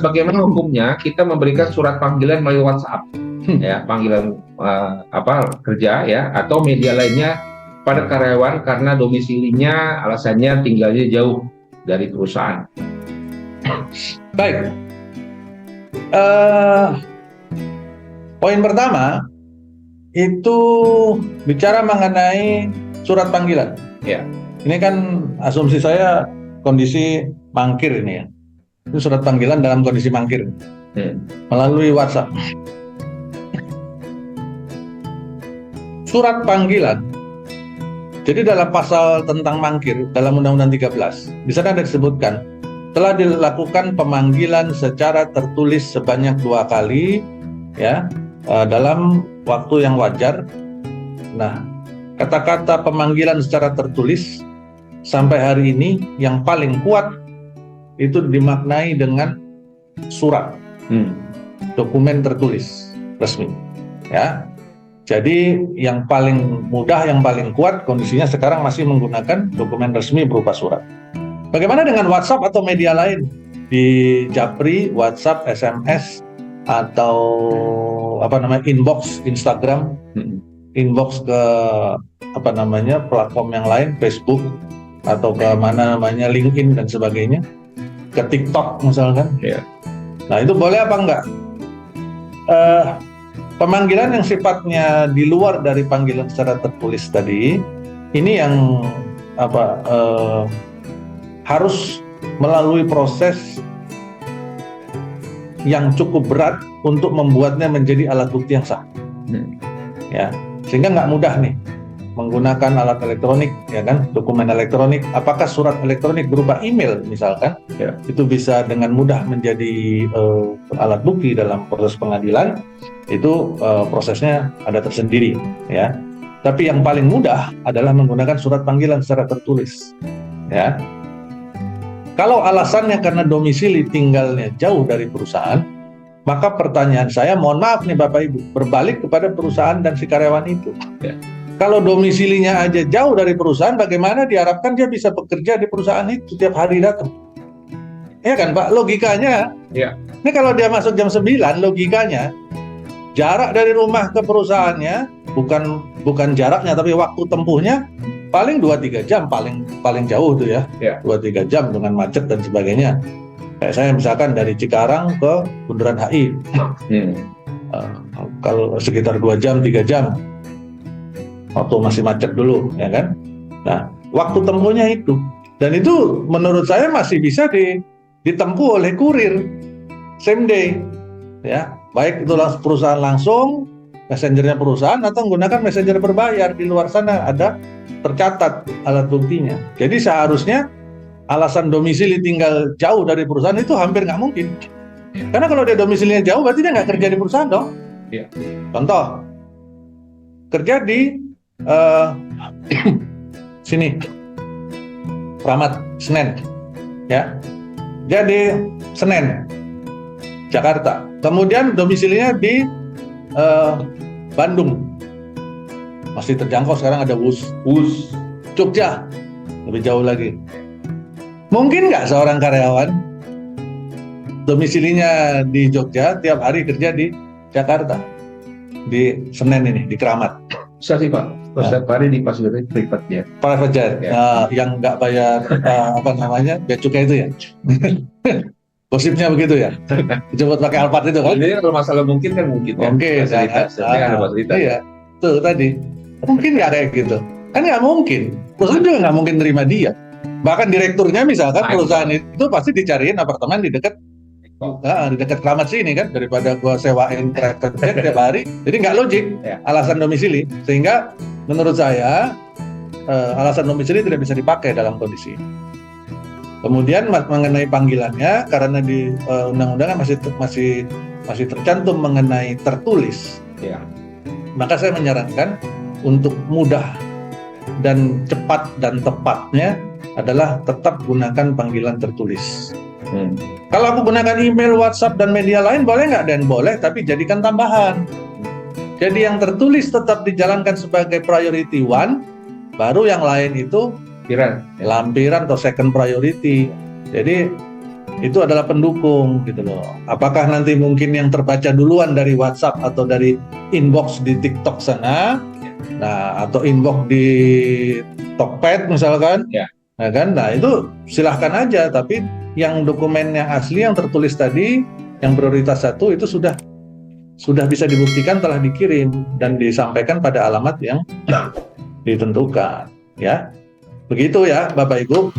bagaimana hukumnya kita memberikan surat panggilan melalui WhatsApp, ya, panggilan kerja, ya, atau media lainnya pada karyawan karena domisilinya alasannya tinggalnya jauh dari perusahaan. Baik. Poin pertama itu bicara mengenai surat panggilan. Ya. Ini kan asumsi saya kondisi mangkir ini ya. Itu surat panggilan dalam kondisi mangkir melalui WhatsApp. Surat panggilan. Jadi dalam pasal tentang mangkir dalam Undang-Undang 13, di sana ada disebutkan telah dilakukan pemanggilan secara tertulis sebanyak 2 kali, ya, dalam waktu yang wajar. Nah, kata-kata pemanggilan secara tertulis sampai hari ini yang paling kuat itu dimaknai dengan surat, dokumen tertulis resmi, ya. Jadi yang paling mudah, yang paling kuat kondisinya sekarang masih menggunakan dokumen resmi berupa surat. Bagaimana dengan WhatsApp atau media lain? Di Japri, WhatsApp, SMS, atau inbox Instagram, inbox ke platform yang lain, Facebook, atau ke LinkedIn dan sebagainya, ke TikTok misalkan. Yeah. Nah, itu boleh apa enggak? Pemanggilan yang sifatnya di luar dari panggilan secara tertulis tadi, ini yang harus melalui proses yang cukup berat untuk membuatnya menjadi alat bukti yang sah. Ya, sehingga nggak mudah nih menggunakan alat elektronik, ya kan, dokumen elektronik. Apakah surat elektronik berupa email misalkan, ya, itu bisa dengan mudah menjadi alat bukti dalam proses pengadilan. Itu prosesnya ada tersendiri, ya. Tapi yang paling mudah adalah menggunakan surat panggilan secara tertulis, ya. Kalau alasannya karena domisili tinggalnya jauh dari perusahaan, maka pertanyaan saya, mohon maaf nih Bapak Ibu, berbalik kepada perusahaan dan si karyawan itu. Ya. Kalau domisilinya aja jauh dari perusahaan, bagaimana diharapkan dia bisa bekerja di perusahaan itu setiap hari datang? Ya kan Pak, logikanya. Ya. Ini kalau dia masuk jam 9, logikanya jarak dari rumah ke perusahaannya bukan jaraknya, tapi waktu tempuhnya paling 2-3 jam, paling jauh tuh ya. 2-3 jam dengan macet dan sebagainya. Kayak saya misalkan dari Cikarang ke Bundaran HI, kalau sekitar 2 jam, 3 jam, waktu masih macet dulu, ya kan. Nah, waktu tempuhnya itu, dan itu menurut saya masih bisa ditempuh oleh kurir same day, ya, baik itu perusahaan langsung, messengernya perusahaan, atau menggunakan messenger berbayar. Di luar sana ada tercatat alat buktinya. Jadi seharusnya alasan domisili tinggal jauh dari perusahaan itu hampir nggak mungkin. Karena kalau dia domisilinya jauh, berarti dia nggak kerja di perusahaan dong. Ya. Contoh, kerja di sini, Kramat, Senen, ya. Jadi Senen, Jakarta. Kemudian domisilinya di Bandung, masih terjangkau. Sekarang ada Wus, Jogja, lebih jauh lagi. Mungkin nggak seorang karyawan domisilinya di Jogja tiap hari kerja di Jakarta, di Senen ini, di Kramat? Bisa sih Pak, setiap hari di fasilitas privat ya. Private jet, ya. Yang nggak bayar bea cukai itu ya. Gosipnya begitu ya. Dijemput pakai Alphard itu kan. Jadi kalau masalah mungkin kan mungkin. Mungkin. Fasilitas, ada fasilitas. Iya, tuh tadi. Mungkin nggak kayak gitu. Kan nggak mungkin. Perusahaan juga nggak mungkin terima dia. Bahkan direkturnya misalkan perusahaan itu pasti dicariin apartemen di dekat Kramat sini kan, daripada gua sewain private jet tiap hari. Jadi nggak logik alasan domisili. Sehingga menurut saya alasan domisili tidak bisa dipakai dalam kondisi. Kemudian mengenai panggilannya, karena di undang-undang masih tercantum mengenai tertulis, ya, maka saya menyarankan untuk mudah dan cepat dan tepatnya adalah tetap gunakan panggilan tertulis. Kalau aku gunakan email, WhatsApp, dan media lain boleh nggak? Dan boleh, tapi jadikan tambahan. Jadi yang tertulis tetap dijalankan sebagai priority one, baru yang lain itu lampiran atau second priority. Jadi itu adalah pendukung gitu loh. Apakah nanti mungkin yang terbaca duluan dari WhatsApp atau dari inbox di TikTok sana, nah atau inbox di Tokped misalkan, Ya. nah kan, nah itu silahkan aja. Tapi yang dokumen yang asli yang tertulis tadi, yang prioritas 1 itu sudah bisa dibuktikan telah dikirim dan disampaikan pada alamat yang ditentukan, ya. Begitu ya, Bapak Ibu.